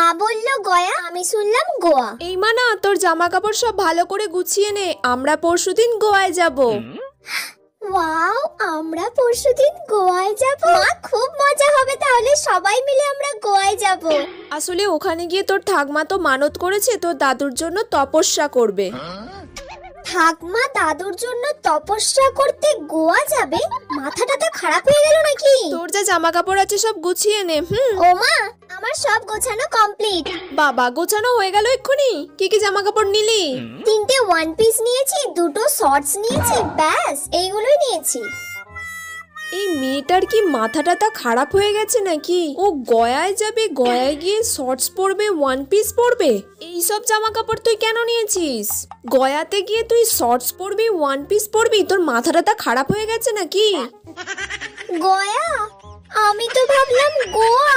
মা বললো গয়া, আমি শুনলাম গোয়া। এই মানা, তোর জামা কাপড় সব ভালো করে গুছিয়ে নে, আমরা পরশুদিন গোয়ায় যাব। ওয়াও, আমরা পরশুদিন গোয়ায় যাব। মা, খুব মজা হবে তাহলে, সবাই মিলে আমরা গোয়ায় যাব। আসলে ওখানে গিয়ে তোর ঠাকমা তো মানত করেছে তোর দাদুর জন্য তপস্যা করবে। ঠাকমা দাদুর জন্য তপস্যা করতে গোয়া যাবে? মাথাটা তো খারাপ হয়ে গেল নাকি? তোর যা জামা কাপড় আছে সব গুছিয়ে নে। ও মা, আমার সব গোছানো কমপ্লিট। বাবা, গোছানো হয়ে গেল এক্ষুনি? কি কি জামা কাপড় নিলি? 3টে ওয়ান পিস নিয়েছি, 2টো শর্টস নিয়েছি, ব্যাস এইগুলোই নিয়েছি। এই মেয়েটার কি মাথাটা তা খারাপ হয়ে গেছে নাকি? ও গয়ায় যাবে, গয়ায় গিয়ে শর্টস পরবে, ওয়ান পিস পরবে। এইসব জামা কাপড় তুই কেন নিয়েছিস? গয়াতে গিয়ে তুই শর্টস পরবি, ওয়ান পিস পরবি? তোর মাথাটা তা খারাপ হয়ে গেছে নাকি? গয়া? আমি তো ভাবলাম গোয়া।